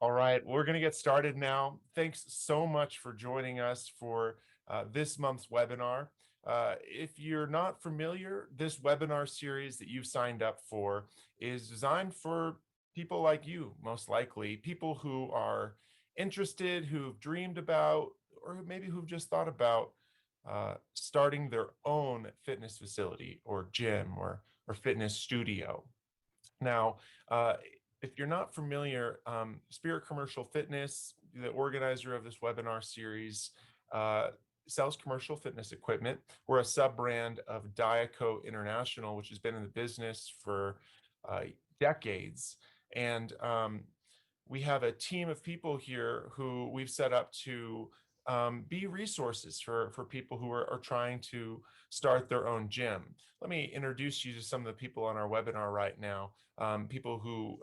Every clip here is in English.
All right, we're going to get started now. Thanks so much for joining us for this month's webinar. If you're not familiar, this webinar series that you've signed up for is designed for people like you, most likely, people who are interested, who've dreamed about, or maybe who've just thought about starting their own fitness facility or gym or fitness studio. Now, if you're not familiar, Spirit Commercial Fitness, the organizer of this webinar series, sells commercial fitness equipment. We're a sub-brand of Diaco International, which has been in the business for decades. And we have a team of people here who we've set up to be resources for people who are trying to start their own gym. Let me introduce you to some of the people on our webinar right now. People who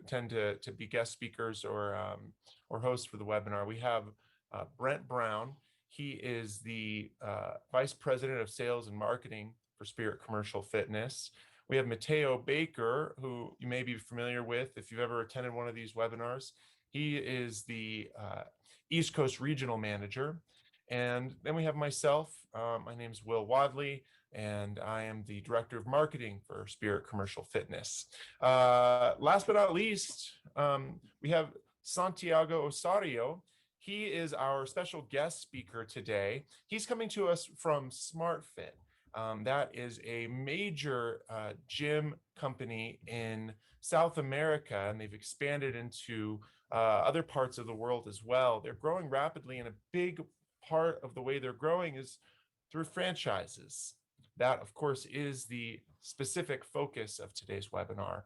tend to be guest speakers or hosts for the webinar. We have Brent Brown. He is the Vice President of Sales and Marketing for Spirit Commercial Fitness. We have Mateo Baker, who you may be familiar with if you've ever attended one of these webinars. He is the East Coast Regional Manager. And then we have myself. My name is Will Wadley, and I am the Director of Marketing for Spirit Commercial Fitness. Last but not least, we have Santiago Osario. He is our special guest speaker today. He's coming to us from SmartFit. That is a major gym company in South America, and they've expanded into other parts of the world as well. They're growing rapidly, and a big part of the way they're growing is through franchises. That, of course, is the specific focus of today's webinar,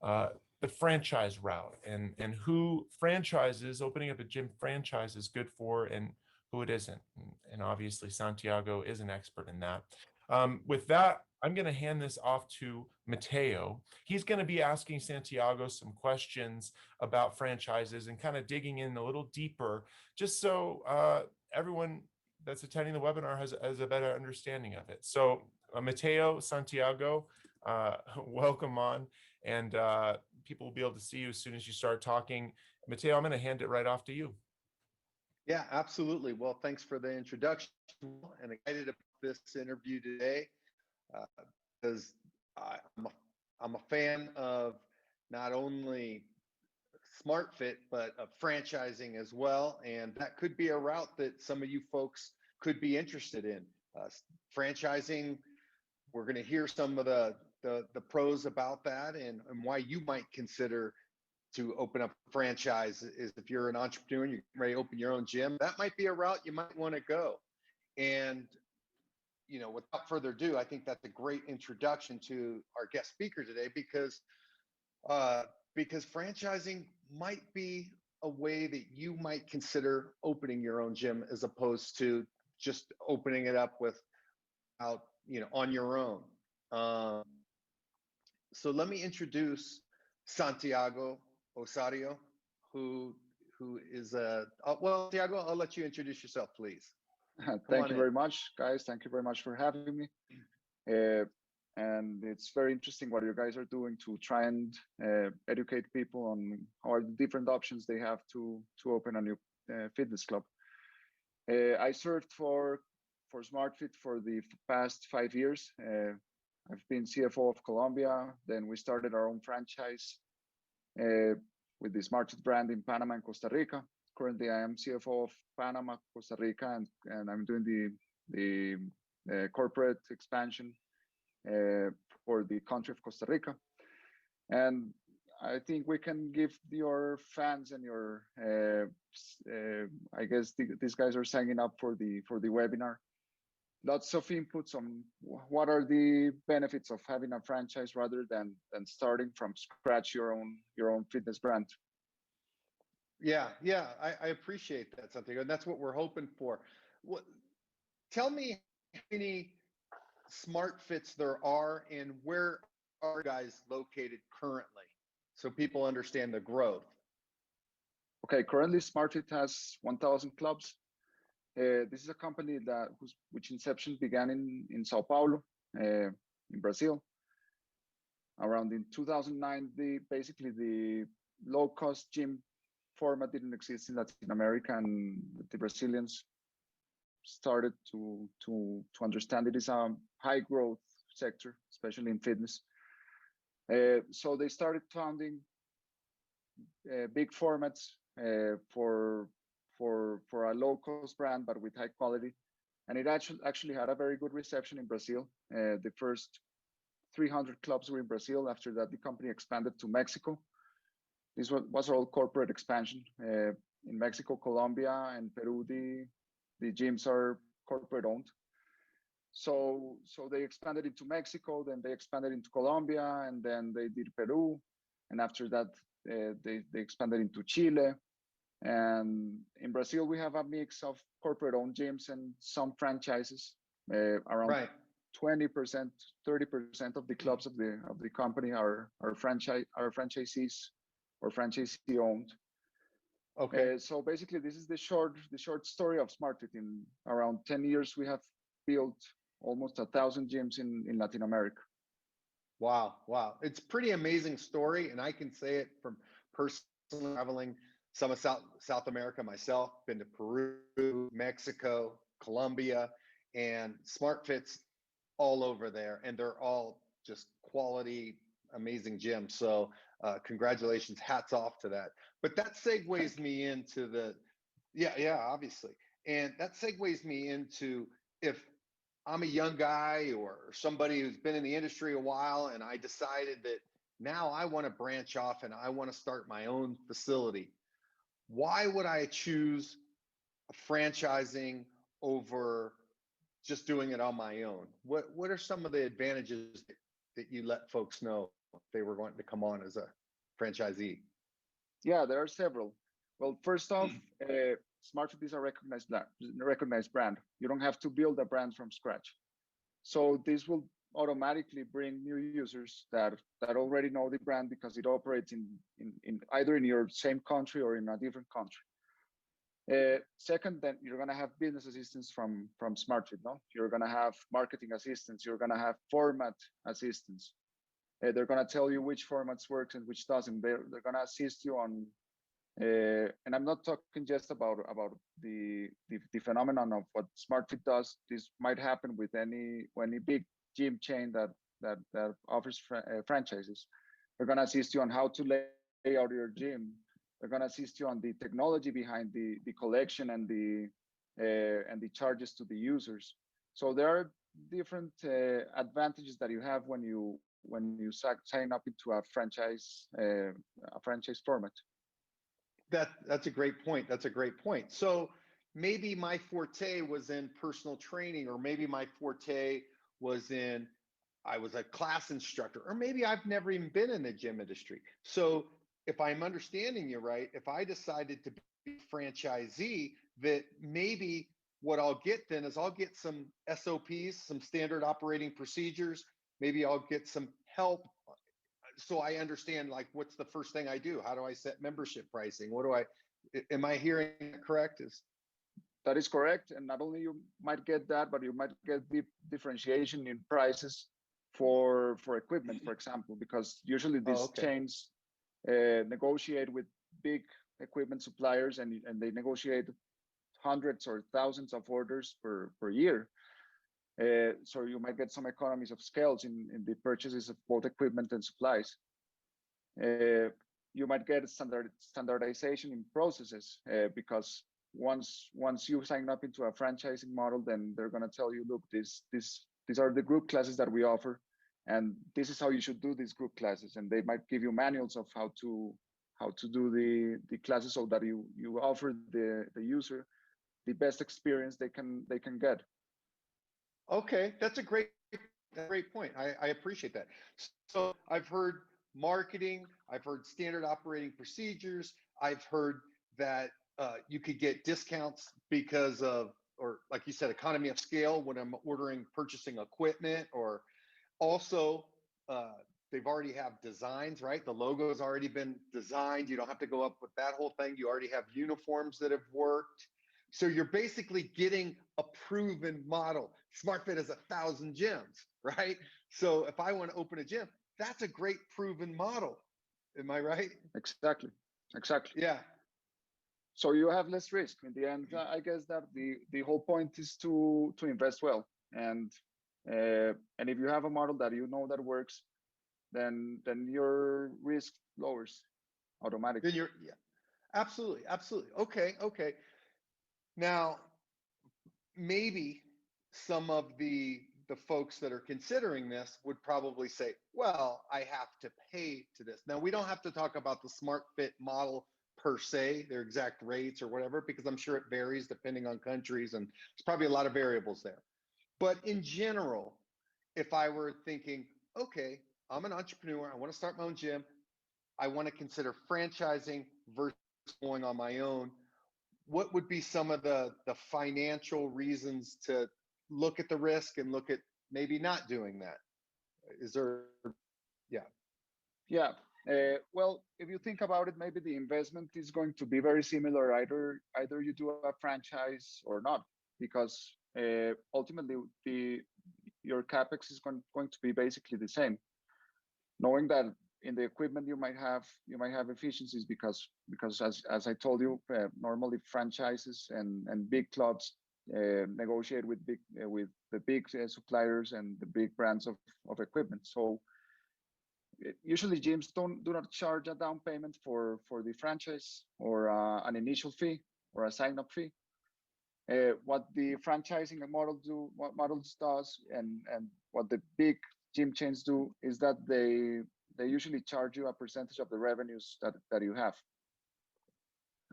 the franchise route and who franchises, opening up a gym franchise is good for and who it isn't. And obviously, Santiago is an expert in that. With that, I'm going to hand this off to Mateo. He's going to be asking Santiago some questions about franchises and kind of digging in a little deeper, just so everyone that's attending the webinar has a better understanding of it. So Mateo, Santiago, welcome on, and people will be able to see you as soon as you start talking. Mateo, I'm going to hand it right off to you. Yeah, absolutely. Well, thanks for the introduction, and excited about this interview today because I'm a fan of not only SmartFit, but of franchising as well. And that could be a route that some of you folks could be interested in. Franchising, we're going to hear some of the pros about that and why you might consider to open up a franchise. Is if you're an entrepreneur and you're ready to open your own gym, that might be a route you might want to go. And without further ado, I think that's a great introduction to our guest speaker today because franchising might be a way that you might consider opening your own gym as opposed to just opening it up on your own. So let me introduce Santiago Osario, who is well, Santiago, I'll let you introduce yourself, please. Thank you very much, guys. Thank you very much for having me. And it's very interesting what you guys are doing to try and educate people on how are the different options they have to open a new fitness club. I served for SmartFit for the past 5 years. I've been CFO of Colombia. Then we started our own franchise with the SmartFit brand in Panama and Costa Rica. Currently, I am CFO of Panama, Costa Rica, and I'm doing the corporate expansion for the country of Costa Rica. And I think we can give your fans and your, I guess these guys are signing up for the webinar. Lots of inputs on what are the benefits of having a franchise rather than starting from scratch your own fitness brand. Yeah, I appreciate that, Santiago, and that's what we're hoping for. Tell me how many SmartFits there are and where are you guys located currently, so people understand the growth. Okay, currently SmartFit has 1,000 clubs. This is a company which inception began in Sao Paulo, in Brazil. Around in 2009, basically the low-cost gym format didn't exist in Latin America, and the Brazilians started to understand it is a high growth sector, especially in fitness. So they started founding big formats for a low cost brand, but with high quality. And it actually had a very good reception in Brazil. The first 300 clubs were in Brazil. After that, the company expanded to Mexico. This was all corporate expansion. In Mexico, Colombia, and Peru, the gyms are corporate owned. So they expanded into Mexico, then they expanded into Colombia, and then they did Peru. And after that, they expanded into Chile. And in Brazil, we have a mix of corporate-owned gyms and some franchises. Around 20%, 30% of the clubs of the company are franchisees or franchisee-owned. Okay. So basically, this is the short story of SmartFit. In around 10 years, we have built almost 1,000 gyms in Latin America. Wow. It's pretty amazing story. And I can say it from personally traveling some of South America myself, been to Peru, Mexico, Colombia, and SmartFit's all over there. And they're all just quality, amazing gyms. So congratulations, hats off to that. But that segues me into obviously. And that segues me into, if I'm a young guy or somebody who's been in the industry a while, and I decided that now I want to branch off and I want to start my own facility, why would I choose franchising over just doing it on my own? What are some of the advantages that you let folks know if they were going to come on as a franchisee? Yeah, there are several. Well, first off, SmartFit is a recognized brand. You don't have to build a brand from scratch. So this will automatically bring new users that already know the brand because it operates in either in your same country or in a different country. Second, then you're gonna have business assistants from SmartFit. No, you're gonna have marketing assistants. You're gonna have format assistants. They're gonna tell you which formats works and which doesn't. They're gonna assist you on. And I'm not talking just about the phenomenon of what SmartFit does. This might happen with any big gym chain that offers franchises. They're going to assist you on how to lay out your gym. They're going to assist you on the technology behind the collection and the charges to the users. So there are different advantages that you have when you sign up into a franchise format. That's a great point. So maybe my forte was in personal training, or maybe my forte was I was a class instructor, or maybe I've never even been in the gym industry. So if I'm understanding you right, if I decided to be a franchisee, that maybe what I'll get then is I'll get some SOPs, some standard operating procedures. Maybe I'll get some help. So I understand, like, what's the first thing I do? How do I set membership pricing? Am I hearing that correct? That is correct. And not only you might get that, but you might get the differentiation in prices for equipment, for example, because usually these chains negotiate with big equipment suppliers, and they negotiate hundreds or thousands of orders per year. So you might get some economies of scales in the purchases of both equipment and supplies. You might get standardization in processes because once you sign up into a franchising model, then they're going to tell you, look, these are the group classes that we offer, and this is how you should do these group classes. And they might give you manuals of how to do the classes so that you offer the user the best experience they can get. Okay, that's a great point. I appreciate that. So I've heard marketing, I've heard standard operating procedures, I've heard that you could get discounts because of, or like you said, economy of scale when I'm purchasing equipment, or also they've already have designs, right? The logo's already been designed. You don't have to go up with that whole thing. You already have uniforms that have worked. So you're basically getting a proven model. SmartFit has 1,000 gyms, right? So if I want to open a gym, that's a great proven model. Am I right? Exactly. Yeah. So you have less risk in the end. I guess that the whole point is to invest well, and if you have a model that you know that works, then your risk lowers automatically. Then yeah, absolutely, absolutely. Okay, okay. Now, maybe some of the folks that are considering this would probably say, well, I have to pay to this. Now, we don't have to talk about the smart fit model per se, their exact rates or whatever, because I'm sure it varies depending on countries, and there's probably a lot of variables there. But in general, if I were thinking, okay, I'm an entrepreneur, I want to start my own gym, I want to consider franchising versus going on my own, what would be some of the financial reasons to look at the risk and look at maybe not doing that? Is there, yeah. Yeah. Well, if you think about it, maybe the investment is going to be very similar. Either you do a franchise or not, because ultimately your capex is going to be basically the same. Knowing that in the equipment you might have efficiencies because as I told you, normally franchises and big clubs negotiate with the big suppliers and the big brands of equipment. So usually gyms do not charge a down payment for the franchise or an initial fee or a sign-up fee. What the franchising what models does, and what the big gym chains do is that they usually charge you a percentage of the revenues that you have.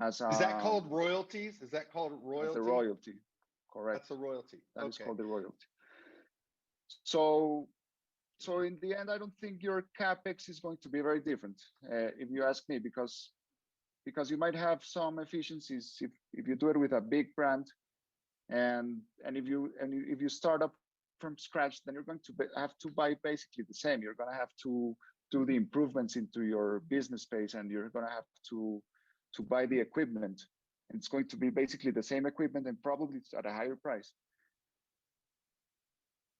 Is that called royalties? Is that called royalty? The royalty, correct. That's a royalty. That is called the royalty. So in the end, I don't think your capex is going to be very different, if you ask me, because you might have some efficiencies if you do it with a big brand, and if you start up from scratch, then you're going to have to buy basically the same. You're going to have to do the improvements into your business space, and you're going to have to buy the equipment. And it's going to be basically the same equipment, and probably it's at a higher price.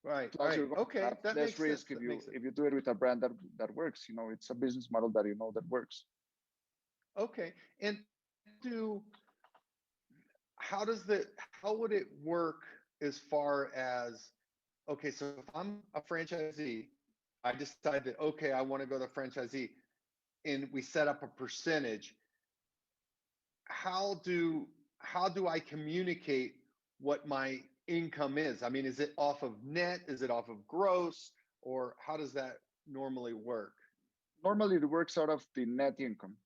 Right. Plus, right. Okay. That less makes risk sense. if you do it with a brand that works. You know, it's a business model that you know that works. Okay. And how would it work as far as, okay, so if I'm a franchisee, I decide that, okay, I want to go to franchisee, and we set up a percentage. How do I communicate what my income is? I mean, is it off of net? Is it off of gross? Or how does that normally work? Normally, it works out of the net income,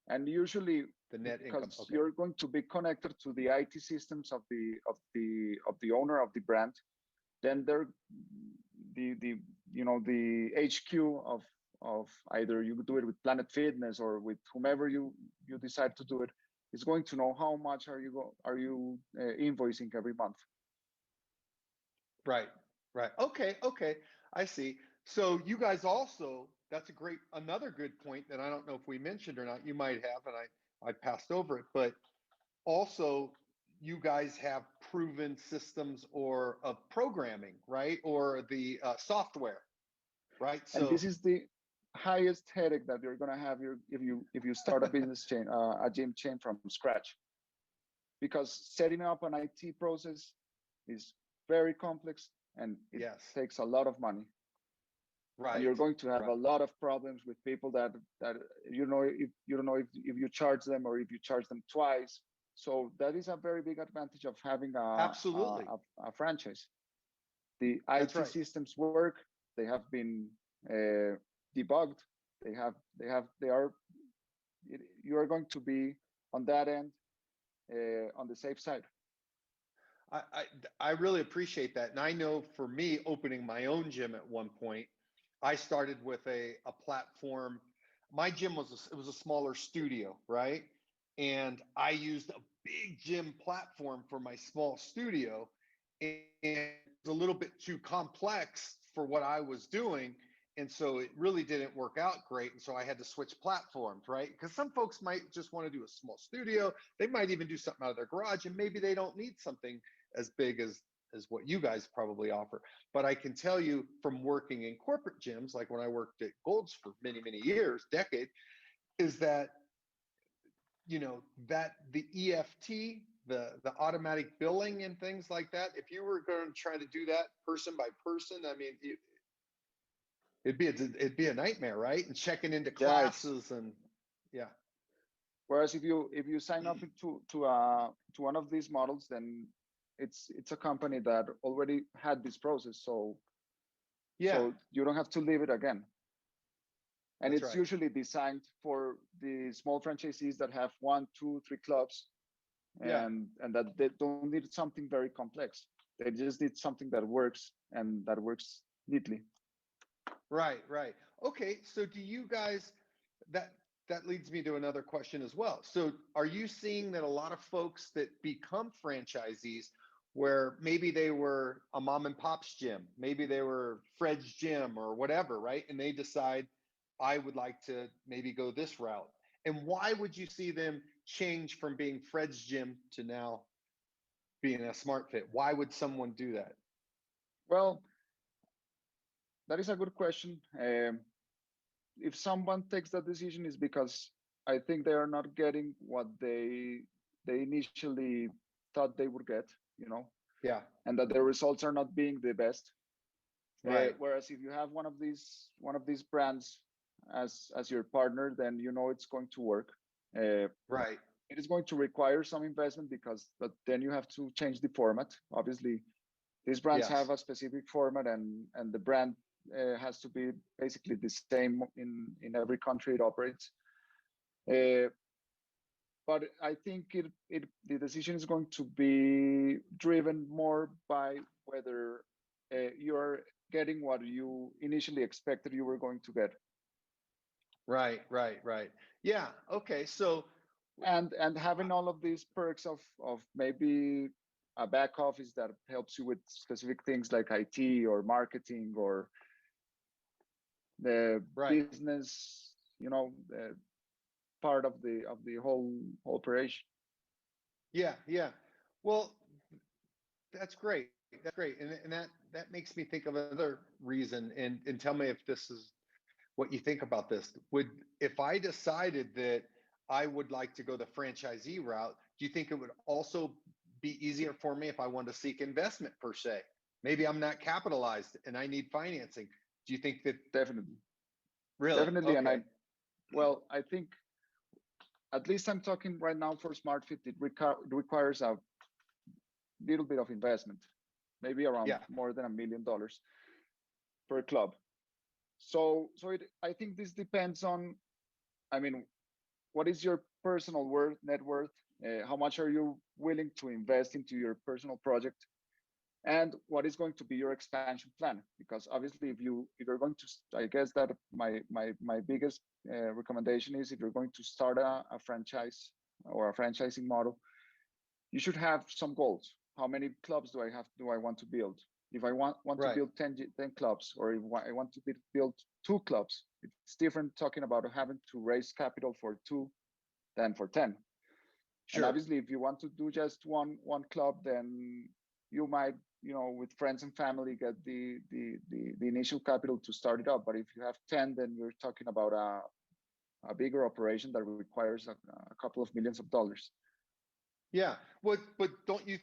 and usually the net income. Because you're going to be connected to the IT systems of the owner of the brand. Then they're the HQ of either you do it with Planet Fitness or with whomever you decide to do it, is going to know how much are you invoicing every month. Right. Okay. I see. So you guys also, that's another good point that I don't know if we mentioned or not. You might have, and I passed over it, but also you guys have proven systems of programming, right? Or the software, right? So, and this is the highest headache that you're going to have if you start a business chain, a gym chain from scratch, because setting up an IT process is very complex and it takes a lot of money. Right. And you're going to have a lot of problems with people that you know, if you don't know if you charge them or if you charge them twice. So that is a very big advantage of having a franchise. The IT systems work. They have been debugged. You are going to be on that end on the safe side. I really appreciate that. And I know for me, opening my own gym at one point, I started with a platform. My gym was a smaller studio, right? And I used a big gym platform for my small studio, and it's a little bit too complex for what I was doing. And so it really didn't work out great. And so I had to switch platforms, right? Because some folks might just want to do a small studio. They might even do something out of their garage, and maybe they don't need something as big as what you guys probably offer. But I can tell you from working in corporate gyms, like when I worked at Gold's for many, many years, decade, is that that the EFT, the automatic billing and things like that, if you were going to try to do that person by person, I mean, it'd be a nightmare, right? And checking into Yeah, it's classes and yeah, whereas if you sign up to one of these models, then it's a company that already had this process, so yeah, you don't have to live it again. And that's it's right. usually designed for the small franchisees that have 1, 2, 3 clubs, Yeah, and that they don't need something very complex. They just need something that works and that works neatly. right, right. Okay, so do you guys that that leads me to another question as well. So are you seeing that a lot of folks that become franchisees where maybe they were a mom and pop's gym, maybe they were Fred's gym or whatever, right? And they decide I would like to maybe go this route. And why would you see them change from being Fred's gym to now being a smart fit? Why would someone do that? Well, that is a good question. If someone takes that decision, is because I think they are not getting what they initially thought they would get, you know, Yeah, and that the results are not being the best. right, Whereas if you have one of these brands as your partner, then you know it's going to work. Uh, right. it is going to require some investment but then you have to change the format. Obviously, these brands Yes. have a specific format, and the brand has to be basically the same in every country it operates. Uh, but I think the decision is going to be driven more by whether you're getting what you initially expected you were going to get, Right, right, right. Yeah. Okay. So, and having all of these perks of maybe a back office that helps you with specific things like IT or marketing or the right. business, part of the whole operation. Yeah, yeah. Well, that's great. That's great. And that makes me think of another reason. And tell me if this is what you think about this. Would If I decided that I would like to go the franchisee route, do you think it would also be easier for me if I wanted to seek investment per se? Maybe I'm not capitalized and I need financing. Do you think that Definitely, really? definitely. And Okay. I think, at least I'm talking right now for SmartFit, it requires a little bit of investment, maybe around Yeah. more than $1 million per club. So I think this depends on, I mean, what is your personal net worth? How much are you willing to invest into your personal project? And what is going to be your expansion plan? Because obviously, if you're going to, I guess that my biggest recommendation is, if you're going to start a franchise or a franchising model, you should have some goals. How many clubs do I want to build? If I want to Right. build 10 clubs, or if I want to build 2 clubs, it's different talking about having to raise capital for 2 than for 10. And Sure. obviously, if you want to do just one club, then you might, with friends and family, get the initial capital to start it up. But if you have 10, then you're talking about a bigger operation that requires a couple of millions of dollars. Yeah. But don't you,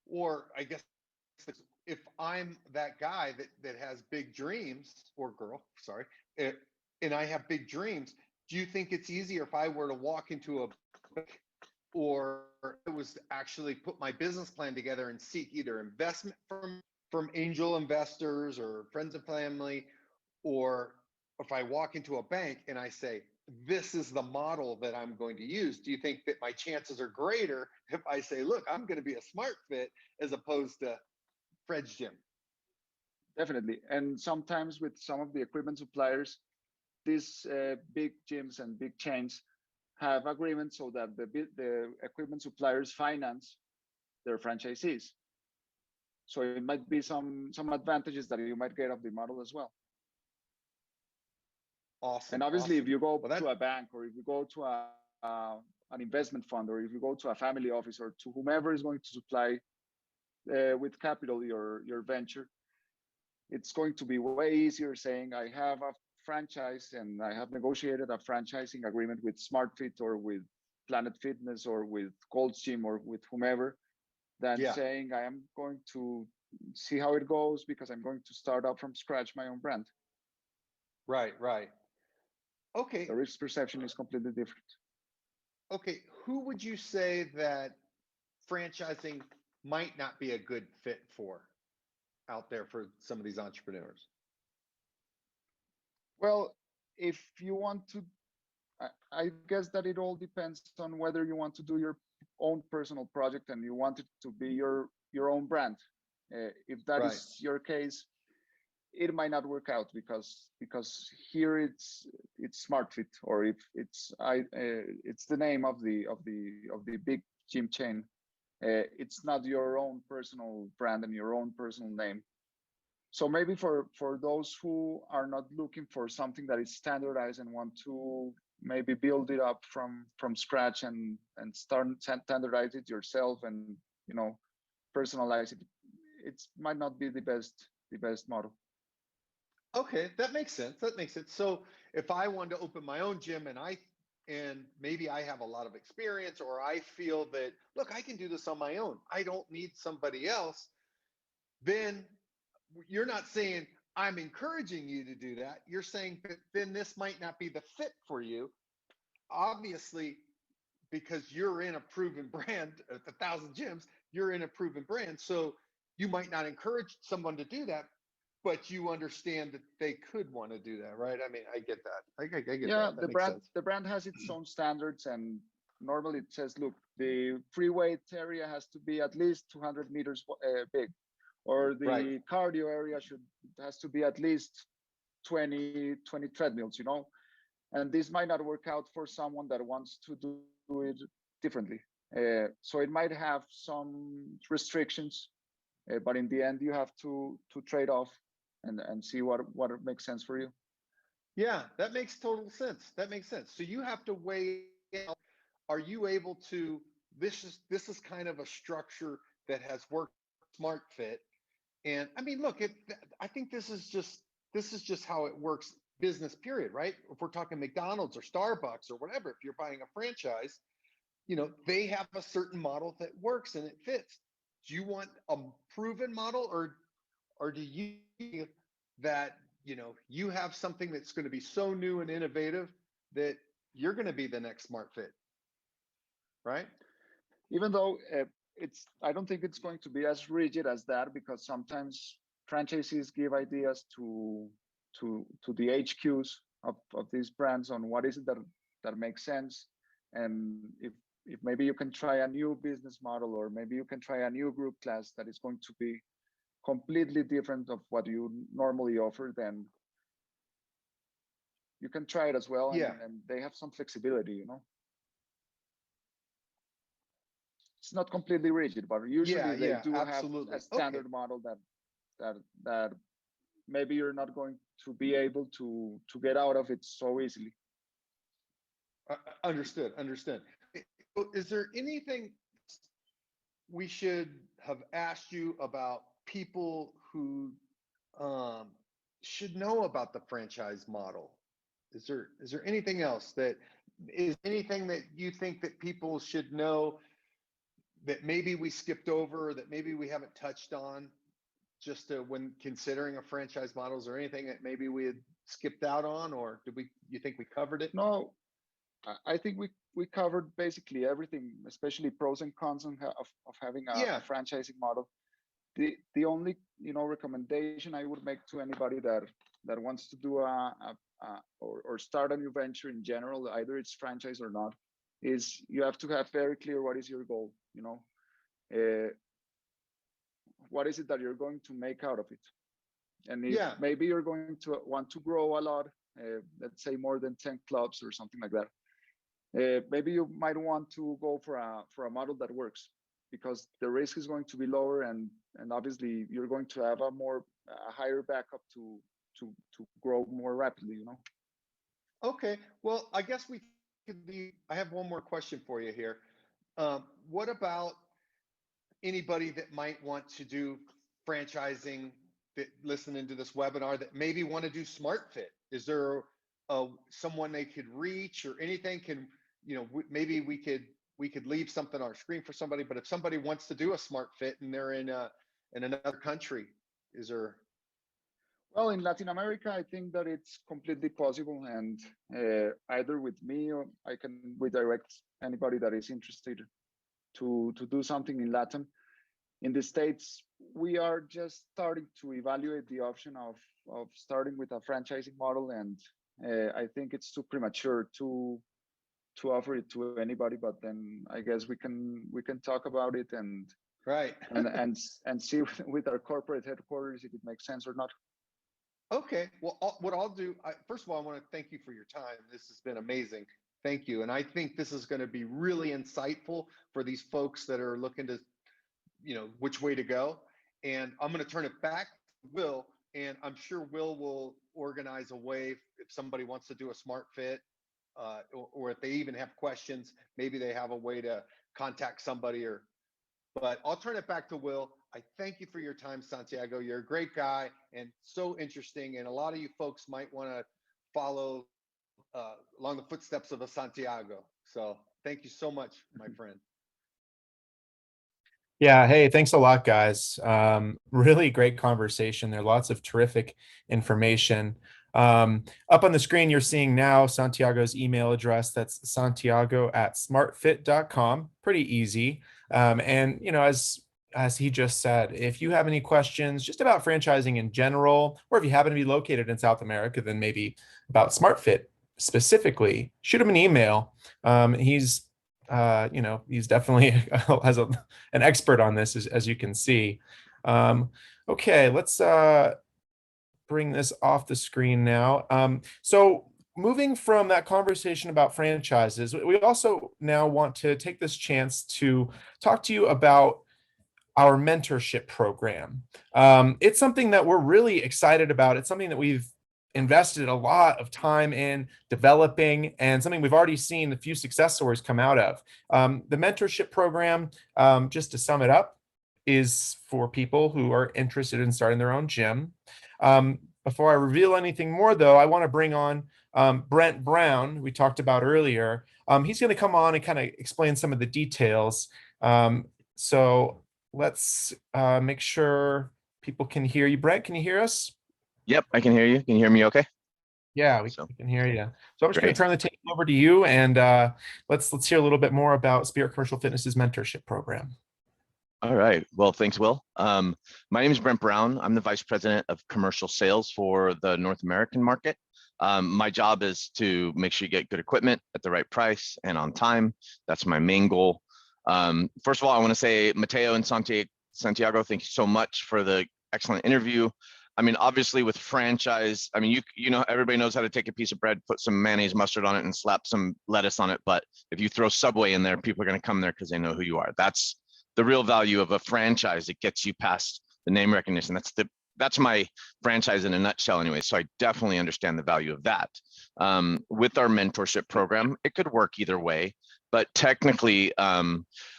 or I guess if I'm that guy that has big dreams, or girl, sorry, eh, and I have big dreams, do you think it's easier if I were to walk into a bank, or it was to actually put my business plan together and seek either investment from angel investors or friends and family, or if I walk into a bank and I say, this is the model that I'm going to use, do you think that my chances are greater if I say, look, I'm going to be a smart fit, as opposed to Fred's gym? Definitely. And sometimes with some of the equipment suppliers, these big gyms and big chains have agreements so that the equipment suppliers finance their franchisees. So it might be some advantages that you might get of the model as well. And Awesome, obviously, if awesome. you go Well, that to a bank, or if you go to an investment fund, or if you go to a family office, or to whomever is going to supply with capital your venture, it's going to be way easier saying, I have a franchise and I have negotiated a franchising agreement with SmartFit or with Planet Fitness or with Gold's Gym or with whomever than Yeah. saying I am going to see how it goes because I'm going to start up from scratch my own brand. Right. Right. Okay. The risk perception is completely different. Okay. Who would you say that franchising might not be a good fit for out there for some of these entrepreneurs? Well, if you want to, I guess that it all depends on whether you want to do your own personal project and you want it to be your own brand. If that Right. is your case, it might not work out because here it's SmartFit, or if it's the name of the big gym chain. It's not your own personal brand and your own personal name. So maybe for those who are not looking for something that is standardized and want to maybe build it up from scratch and start standardize it yourself and personalize it, it might not be the best model. Okay, that makes sense. That makes sense. So if I wanted to open my own gym and maybe I have a lot of experience, or I feel that, look, I can do this on my own, I don't need somebody else, then you're not saying I'm encouraging you to do that. You're saying that then this might not be the fit for you, obviously, because you're in a proven brand at 1,000 gyms, you're in a proven brand. So you might not encourage someone to do that, but you understand that they could want to do that, right? I mean, I get that. I get Yeah, that. That makes sense. the brand has its own standards, and normally it says, look, the free weight area has to be at least 200 meters big, or the Right. cardio area has to be at least 20 treadmills, and this might not work out for someone that wants to do it differently. So it might have some restrictions, but in the end, you have to trade off and see what makes sense for you. Yeah, that makes total sense. That makes sense. So you have to weigh out, are you able to, this is kind of a structure that has worked smart fit. And I mean, look, I think this is just how it works, business period, right? If we're talking McDonald's or Starbucks or whatever, if you're buying a franchise, they have a certain model that works and it fits. Do you want a proven model, or do you think that you have something that's going to be so new and innovative that you're going to be the next smart fit, right? Even though I don't think it's going to be as rigid as that, because sometimes franchisees give ideas to the HQs of these brands on what is it that makes sense, and if maybe you can try a new business model, or maybe you can try a new group class that is going to be completely different of what you normally offer, then you can try it as well. Yeah. And they have some flexibility, It's not completely rigid, but usually they do absolutely. have a standard model that maybe you're not going to be able to get out of it so easily. Understood. Is there anything we should have asked you about people who should know about the franchise model? Is there anything else that you think that people should know that maybe we skipped over, or that maybe we haven't touched on, just when considering a franchise model? Is there anything that maybe we had skipped out on, or you think we covered it? No, I think we covered basically everything, especially pros and cons of having a franchising model. The only recommendation I would make to anybody that wants to do or start a new venture in general, either it's franchise or not, is you have to have very clear what is your goal. What is it that you're going to make out of it? And if maybe you're going to want to grow a lot, let's say more than 10 clubs or something like that, maybe you might want to go for a model that works, because the risk is going to be lower, and obviously you're going to have a higher backup to grow more rapidly. Okay, well, I guess I have one more question for you here. What about anybody that might want to do franchising, that listening to this webinar, that maybe want to do SmartFit? Is there someone they could reach, or anything? maybe we could leave something on our screen for somebody, but if somebody wants to do a smart fit and they're in another country, is there? Well, in Latin America, I think that it's completely possible, and either with me or I can redirect anybody that is interested to do something in Latin. In the States, we are just starting to evaluate the option of starting with a franchising model, and I think it's too premature to offer it to anybody. But then I guess we can talk about it and right and see with our corporate headquarters if it makes sense or not. Okay. Well, what I'll do, first of all, I want to thank you for your time. This has been amazing. Thank you. And I think this is going to be really insightful for these folks that are looking to, which way to go. And I'm going to turn it back to Will, and I'm sure Will will organize a way if somebody wants to do a smart fit, or if they even have questions, maybe they have a way to contact somebody but I'll turn it back to Will. I thank you for your time, Santiago. You're a great guy and so interesting. And a lot of you folks might want to follow along the footsteps of a Santiago. So thank you so much, my friend. Yeah. Hey, thanks a lot, guys. Really great conversation. There are lots of terrific information. Up on the screen, you're seeing now Santiago's email address. That's santiago@smartfit.com. Pretty easy. And, as he just said, if you have any questions just about franchising in general, or if you happen to be located in South America, then maybe about SmartFit specifically, shoot him an email. He's definitely has an expert on this, as you can see. Okay, let's bring this off the screen now. So moving from that conversation about franchises, we also now want to take this chance to talk to you about our mentorship program. It's something that we're really excited about. It's something that we've invested a lot of time in developing, and something we've already seen a few success stories come out of. The mentorship program, just to sum it up, is for people who are interested in starting their own gym. Before I reveal anything more, though, I want to bring on Brent Brown, we talked about earlier. He's going to come on and kind of explain some of the details. So let's make sure people can hear you. Brent, can you hear us? Yep, I can hear you. Can you hear me okay? Yeah, we can hear you. So I'm just going to turn the tape over to you, and let's hear a little bit more about Spirit Commercial Fitness's mentorship program. All right. Well, thanks, Will. My name is Brent Brown. I'm the Vice President of Commercial Sales for the North American market. My job is to make sure you get good equipment at the right price and on time. That's my main goal. First of all, I want to say, Mateo and Santiago, thank you so much for the excellent interview. I mean, obviously with franchise, I mean, everybody knows how to take a piece of bread, put some mayonnaise, mustard on it, and slap some lettuce on it. But if you throw Subway in there, people are going to come there because they know who you are. That's the real value of a franchise. It gets you past the name recognition. That's my franchise in a nutshell anyway. So I definitely understand the value of that. With our mentorship program, it could work either way, but technically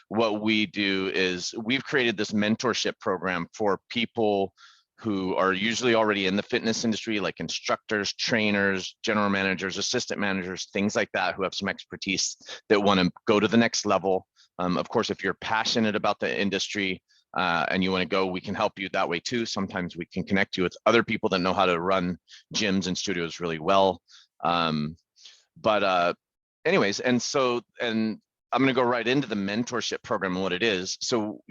what we do is we've created this mentorship program for people who are usually already in the fitness industry, like instructors, trainers, general managers, assistant managers, things like that, who have some expertise that want to go to the next level. Of course, if you're passionate about the industry and you want to go, we can help you that way too. Sometimes we can connect you with other people that know how to run gyms and studios really well. Anyways, and I'm going to go right into the mentorship program and what it is. So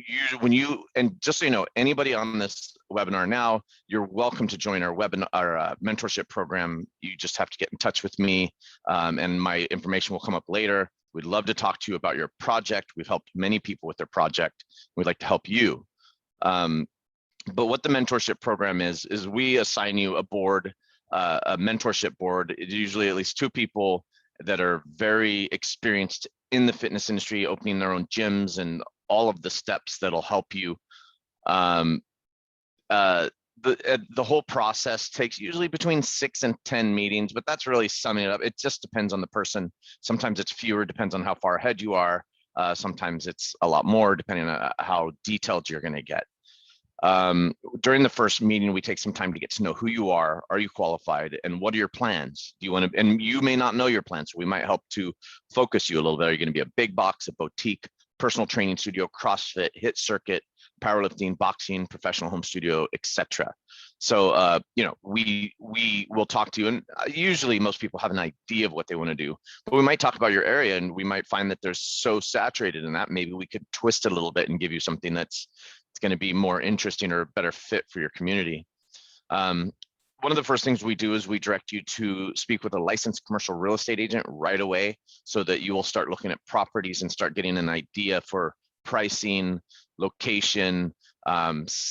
and just so you know, anybody on this webinar now, you're welcome to join our mentorship program. You just have to get in touch with me, and my information will come up later. We'd love to talk to you about your project. We've helped many people with their project. We'd like to help you. But what the mentorship program is we assign you a board, a mentorship board. It's usually at least 2 people that are very experienced in the fitness industry, opening their own gyms and all of the steps that'll help you. The whole process takes usually between 6 and 10 meetings, but that's really summing it up. It just depends on the person. Sometimes it's fewer, depends on how far ahead you are. Sometimes it's a lot more, depending on how detailed you're going to get. During the first meeting, we take some time to get to know who you are you qualified, and what are your plans? Do you want to, and you may not know your plans, so we might help to focus you a little bit. Are you going to be a big box, a boutique, personal training studio, CrossFit, HIIT circuit, powerlifting, boxing, professional home studio, etc. So we will talk to you, and usually most people have an idea of what they want to do, but we might talk about your area, and we might find that they're so saturated in that maybe we could twist it a little bit and give you something that's going to be more interesting or a better fit for your community. One of the first things we do is we direct you to speak with a licensed commercial real estate agent right away, so that you will start looking at properties and start getting an idea for pricing, location,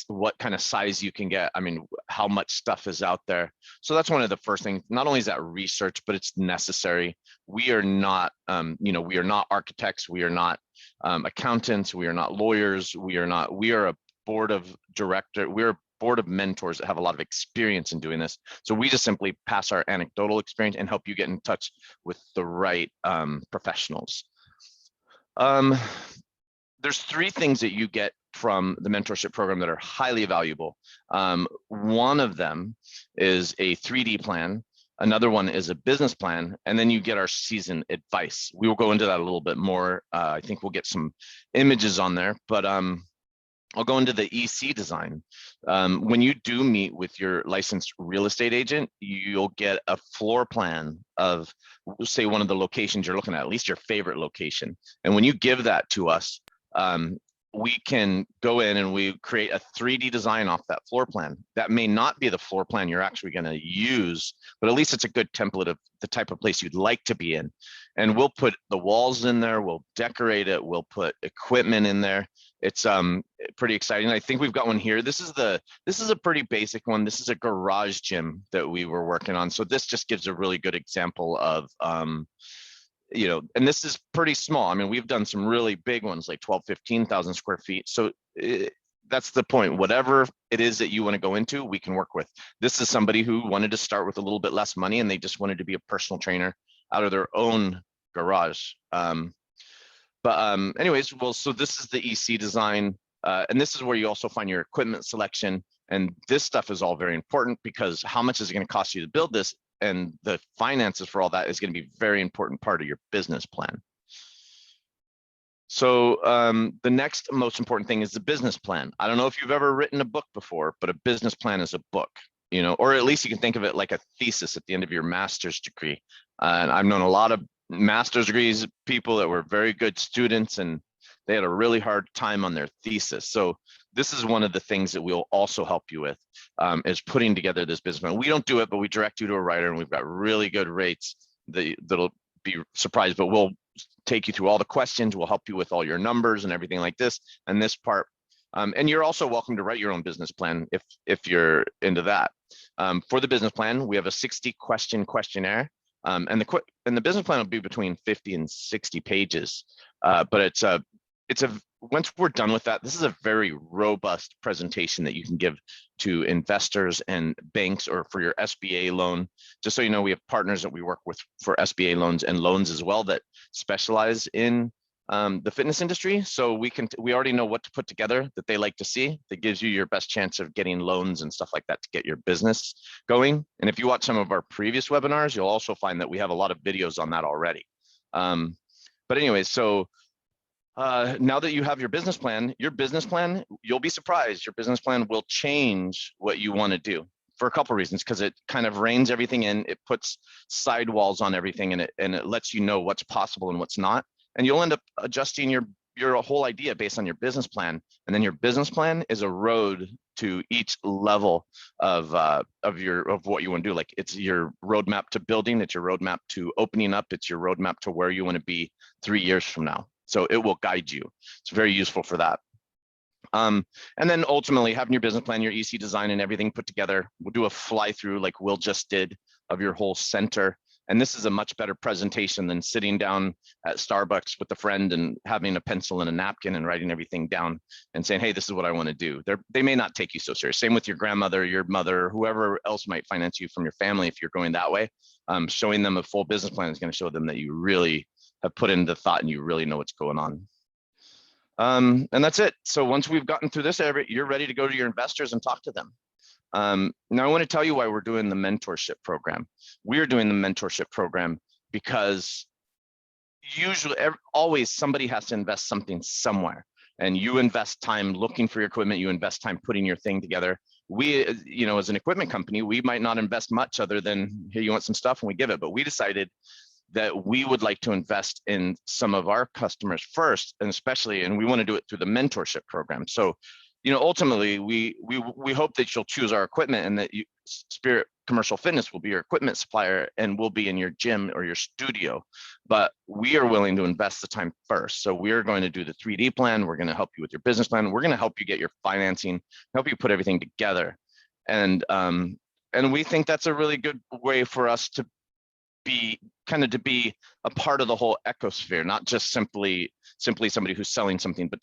what kind of size you can get. I mean, how much stuff is out there. So that's one of the first things. Not only is that research, but it's necessary. We are not, we are not architects. We are not accountants. We are not lawyers. We are a board of director. We're a board of mentors that have a lot of experience in doing this. So we just simply pass our anecdotal experience and help you get in touch with the right professionals. There's three things that you get from the mentorship program that are highly valuable. One of them is a 3D plan. Another one is a business plan, and then you get our season advice. We will go into that a little bit more. I think we'll get some images on there, but I'll go into the EC design. When you do meet with your licensed real estate agent, you'll get a floor plan of, say, one of the locations you're looking at least your favorite location. And when you give that to us, we can go in and we create a 3D design off that floor plan. That may not be the floor plan you're actually going to use, but at least it's a good template of the type of place you'd like to be in. And we'll put the walls in there, we'll decorate it, we'll put equipment in there. It's pretty exciting. I think we've got one here. This is a pretty basic one. This is a garage gym that we were working on. So this just gives a really good example of and this is pretty small. I mean, we've done some really big ones like 12, 15,000 square feet. So that's the point. Whatever it is that you want to go into, we can work with. This is somebody who wanted to start with a little bit less money, and they just wanted to be a personal trainer out of their own garage. Anyways, well, so this is the EC design. And this is where you also find your equipment selection. And this stuff is all very important, because how much is it going to cost you to build this? And the finances for all that is going to be a very important part of your business plan. So the next most important thing is the business plan. I don't know if you've ever written a book before, but a business plan is a book, or at least you can think of it like a thesis at the end of your master's degree. And I've known a lot of master's degrees, people that were very good students, and they had a really hard time on their thesis. So this is one of the things that we'll also help you with, is putting together this business plan. We don't do it, but we direct you to a writer, and we've got really good rates that'll be surprised, but we'll take you through all the questions. We'll help you with all your numbers and everything like this and this part. And you're also welcome to write your own business plan if you're into that. For the business plan, we have a 60-question questionnaire. And the business plan will be between 50 and 60 pages. But once we're done with that, this is a very robust presentation that you can give to investors and banks, or for your SBA loan. Just so you know, we have partners that we work with for SBA loans and loans as well that specialize in the fitness industry. So we already know what to put together that they like to see, that gives you your best chance of getting loans and stuff like that to get your business going. And if you watch some of our previous webinars, you'll also find that we have a lot of videos on that already. But anyways, so now that you have your business plan, you'll be surprised. Your business plan will change what you want to do for a couple of reasons, because it kind of reins everything in. It puts sidewalls on everything, and it lets you know what's possible and what's not. And you'll end up adjusting your whole idea based on your business plan. And then your business plan is a road to each level of what you want to do. Like, it's your roadmap to building, it's your roadmap to opening up, it's your roadmap to where you want to be 3 years from now. So it will guide you. It's very useful for that. And then ultimately, having your business plan, your EC design and everything put together, we'll do a fly through like Will just did of your whole center. And this is a much better presentation than sitting down at Starbucks with a friend and having a pencil and a napkin and writing everything down and saying, hey, this is what I want to do. They may not take you so serious. Same with your grandmother, your mother, whoever else might finance you from your family. If you're going that way, showing them a full business plan is going to show them that you really have put in the thought and you really know what's going on. And that's it. So once we've gotten through this, you're ready to go to your investors and talk to them. Now I want to tell you why we're doing the mentorship program. We're doing the mentorship program because usually, always somebody has to invest something somewhere, and you invest time looking for your equipment. You invest time putting your thing together. We, as an equipment company, we might not invest much other than, here, you want some stuff, and we give it. But we decided that we would like to invest in some of our customers first, and especially, and we want to do it through the mentorship program. So, ultimately, we hope that you'll choose our equipment, and that Spirit Commercial Fitness will be your equipment supplier and will be in your gym or your studio. But we are willing to invest the time first. So we're going to do the 3D plan. We're going to help you with your business plan. We're going to help you get your financing, help you put everything together. And we think that's a really good way for us to be a part of the whole ecosphere, not just simply somebody who's selling something, but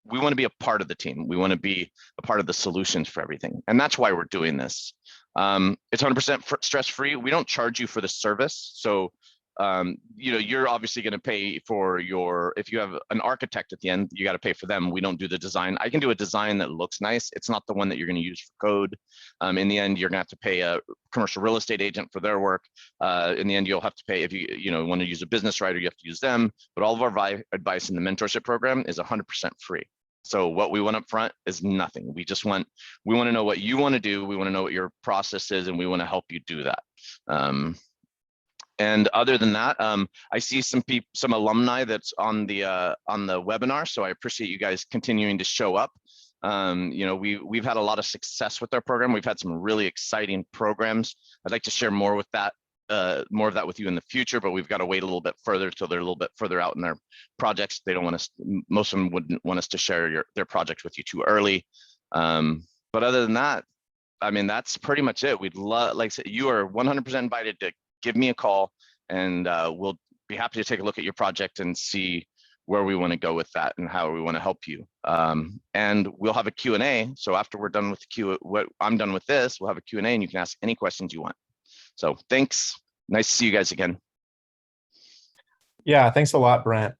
we want to be a part of the team. We want to be a part of the solutions for everything. And that's why we're doing this. It's 100% stress-free. We don't charge you for the service. So, you're obviously going to pay for if you have an architect at the end, you got to pay for them. We don't do the design. I can do a design that looks nice. It's not the one that you're going to use for code. In the end, you're going to have to pay a commercial real estate agent for their work. In the end, you'll have to pay, if you want to use a business writer, you have to use them. But all of our advice in the mentorship program is 100% free. So what we want up front is nothing. We want to know what you want to do. We want to know what your process is, and we want to help you do that. And other than that, I see some alumni that's on the webinar. So I appreciate you guys continuing to show up. We've had a lot of success with our program. We've had some really exciting programs. I'd like to share more of that with you in the future, but we've got to wait a little bit further till they're a little bit further out in their projects. They don't want us, most of them wouldn't want us to share their projects with you too early. But other than that, I mean, that's pretty much it. We'd love, like I said, you are 100% invited to give me a call, and we'll be happy to take a look at your project and see where we want to go with that and how we want to help you. And we'll have a Q&A. So after we're done with I'm done with this, we'll have a Q&A, and you can ask any questions you want. So thanks. Nice to see you guys again. Yeah, thanks a lot, Brent.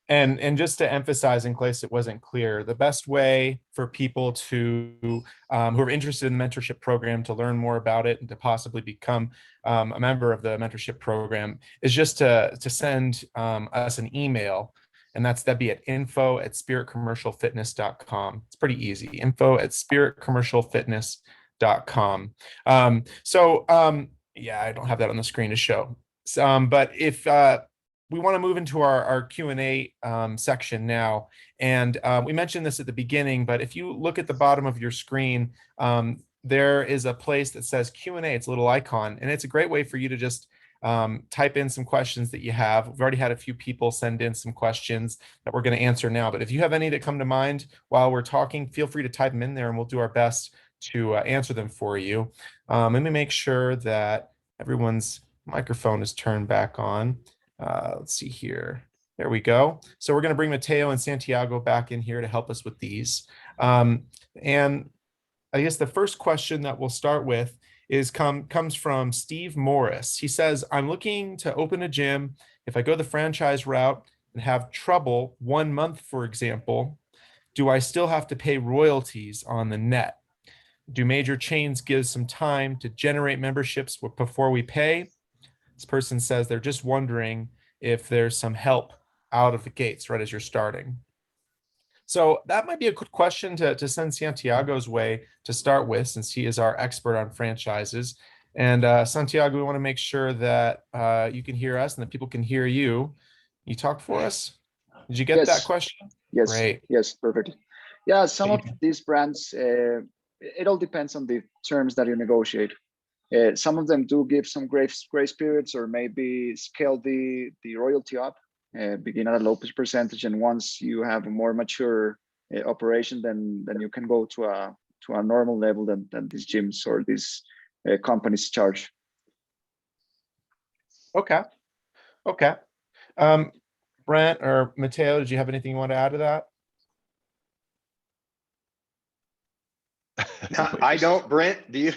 And just to emphasize in case it wasn't clear, the best way for people who are interested in the mentorship program to learn more about it and to possibly become a member of the mentorship program is just to send us an email. And that'd be at info@spiritcommercialfitness.com. It's pretty easy. info@spiritcommercialfitness.com. Yeah, I don't have that on the screen to show. But if we want to move into our Q&A section now. And we mentioned this at the beginning, but if you look at the bottom of your screen, there is a place that says Q&A. It's a little icon, and it's a great way for you to just type in some questions that you have. We've already had a few people send in some questions that we're going to answer now. But if you have any that come to mind while we're talking, feel free to type them in there, and we'll do our best to answer them for you. Let me make sure that everyone's microphone is turned back on. Let's see here. There we go. So we're going to bring Mateo and Santiago back in here to help us with these. And I guess the first question that we'll start with comes from Steve Morris. He says, I'm looking to open a gym. If I go the franchise route and have trouble 1 month, for example, do I still have to pay royalties on the net? Do major chains give some time to generate memberships before we pay? This person says they're just wondering if there's some help out of the gates right as you're starting. So that might be a good question to send Santiago's way to start with, since he is our expert on franchises. And Santiago, we want to make sure that you can hear us and that people can hear you. You talk for us? Did you get that question? Yes. Great. Yes, perfectly. Yeah, some of these brands, it all depends on the terms that you negotiate. Some of them do give some grace periods, or maybe scale the royalty up, begin at a low percentage, and once you have a more mature operation, then you can go to a normal level than these gyms or these companies charge. Okay. Brent or Mateo, did you have anything you want to add to that? No, I don't. Brent, do you?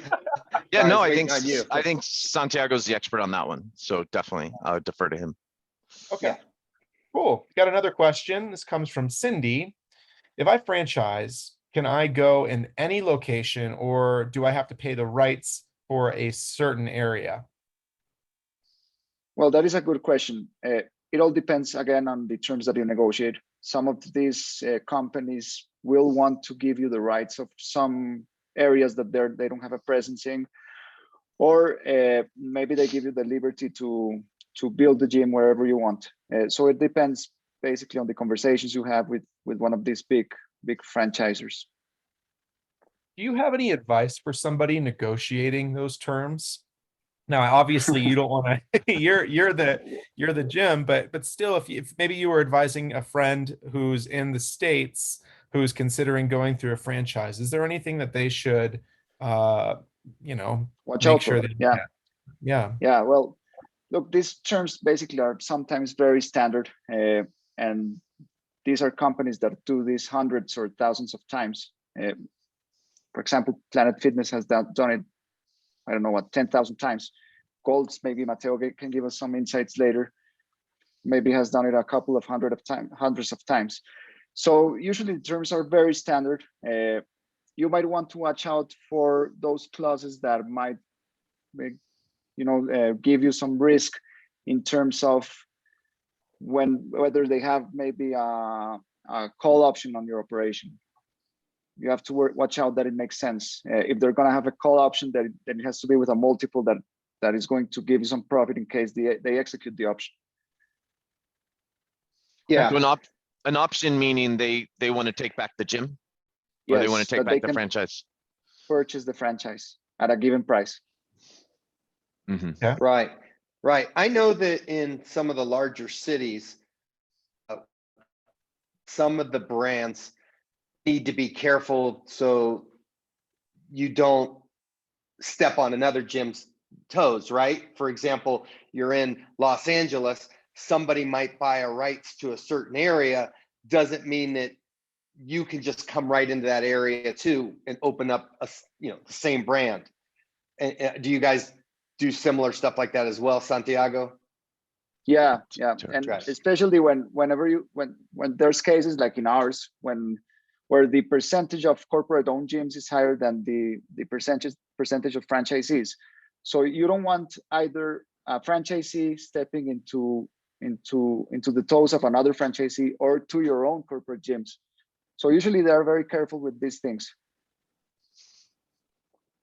Yeah, no, I think Santiago's the expert on that one. So definitely I would defer to him. Okay. Cool. Got another question. This comes from Cindy. If I franchise, can I go in any location or do I have to pay the rights for a certain area? Well, that is a good question. It all depends again on the terms that you negotiate. Some of these companies will want to give you the rights of some areas that they don't have a presence in, or maybe they give you the liberty to build the gym wherever you want. So it depends basically on the conversations you have with one of these big franchisers. Do you have any advice for somebody negotiating those terms? Now, obviously, you don't want to. You're the gym, but still, if maybe you were advising a friend who's in the States who's considering going through a franchise, is there anything that they should, Watch make out sure for. that Yeah. yeah. Yeah, well, look, these terms basically are sometimes very standard, and these are companies that do this hundreds or thousands of times. For example, Planet Fitness has done it, I don't know what, 10,000 times. Golds, maybe Matteo can give us some insights later, maybe has done it a couple of hundreds of times. So usually the terms are very standard. You might want to watch out for those clauses that might make, give you some risk in terms of whether they have maybe a call option on your operation. You have to watch out that it makes sense. If they're going to have a call option, that it has to be with a multiple that is going to give you some profit in case they execute the option. Yeah. So an option meaning they want to take back the gym, or they want to take back the franchise. Purchase the franchise at a given price. Mm-hmm. Yeah. Right. I know that in some of the larger cities, some of the brands need to be careful so you don't step on another gym's toes, right? For example, you're in Los Angeles, somebody might buy a rights to a certain area, doesn't mean that you can just come right into that area too and open up the same brand. And do you guys do similar stuff like that as well, Santiago? Yeah, Sure. and Right. especially when there's cases like in ours where the percentage of corporate owned gyms is higher than the percentage of franchisees. So you don't want either a franchisee stepping into the toes of another franchisee or to your own corporate gyms. So usually they are very careful with these things.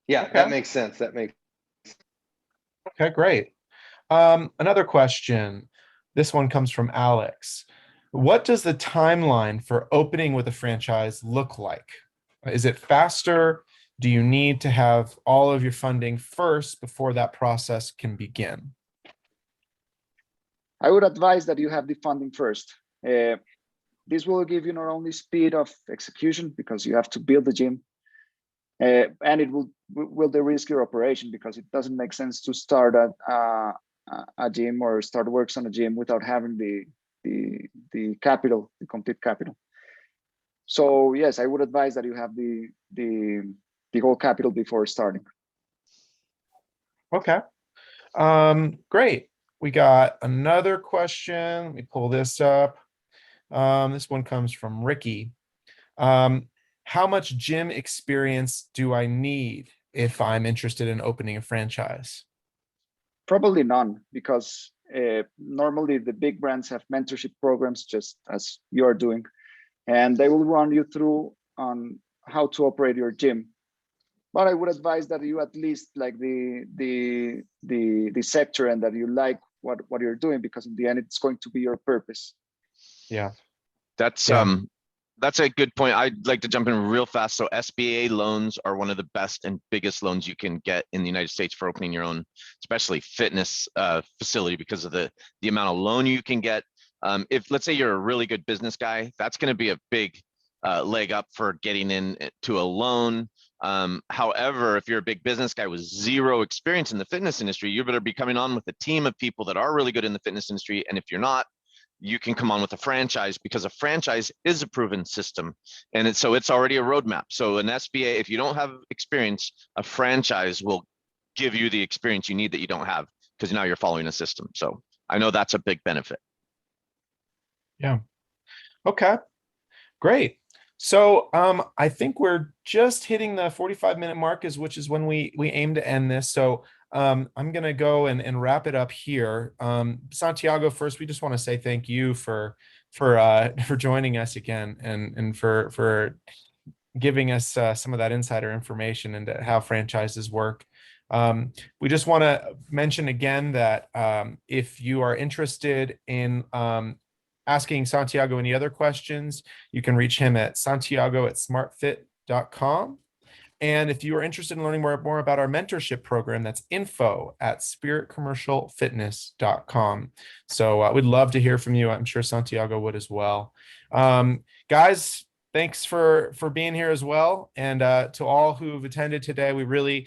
Yeah, Okay. that makes sense. Okay, great. Another question. This one comes from Alex. What does the timeline for opening with a franchise look like? Is it faster? Do you need to have all of your funding first before that process can begin? I would advise that you have the funding first. This will give you not only speed of execution because you have to build the gym, and it will de-risk your operation because it doesn't make sense to start a gym or start works on a gym without having the capital, the complete capital. So yes, I would advise that you have the whole capital before starting. Okay. Great. We got another question. Let me pull this up. This one comes from Ricky. How much gym experience do I need if I'm interested in opening a franchise? Probably none, because normally the big brands have mentorship programs, just as you are doing, and they will run you through on how to operate your gym. But I would advise that you at least like the sector and that you like what you're doing, because in the end it's going to be your purpose. Yeah. That's a good point. I'd like to jump in real fast. So SBA loans are one of the best and biggest loans you can get in the United States for opening your own, especially fitness facility, because of the amount of loan you can get. If let's say you're a really good business guy, that's going to be a big leg up for getting into a loan. However, if you're a big business guy with zero experience in the fitness industry, you better be coming on with a team of people that are really good in the fitness industry. And if you're not, you can come on with a franchise, because a franchise is a proven system. And so it's already a roadmap. So an SBA, if you don't have experience, a franchise will give you the experience you need that you don't have, because now you're following a system. So I know that's a big benefit. Yeah. Okay. Great. So I think we're just hitting the 45-minute mark, which is when we aim to end this. So I'm gonna go and wrap it up here. Santiago, first, we just want to say thank you for joining us again and for giving us some of that insider information into how franchises work. We just want to mention again that if you are interested in asking Santiago any other questions, you can reach him at santiago@smartfit.com. And if you are interested in learning more about our mentorship program, that's info@spiritcommercialfitness.com. So we'd love to hear from you. I'm sure Santiago would as well. Guys, thanks for being here as well. And to all who've attended today, we really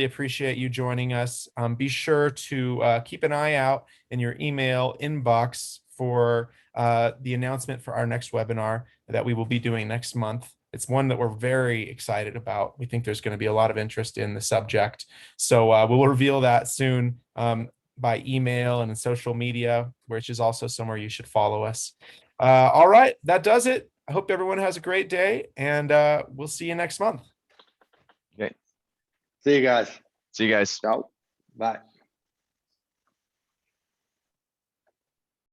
appreciate you joining us. Be sure to keep an eye out in your email inbox for the announcement for our next webinar that we will be doing next month. It's one that we're very excited about. We think there's going to be a lot of interest in the subject. So we'll reveal that soon by email and in social media, which is also somewhere you should follow us. All right, that does it. I hope everyone has a great day, and we'll see you next month. Okay. See you guys. See you guys. Ciao. Bye.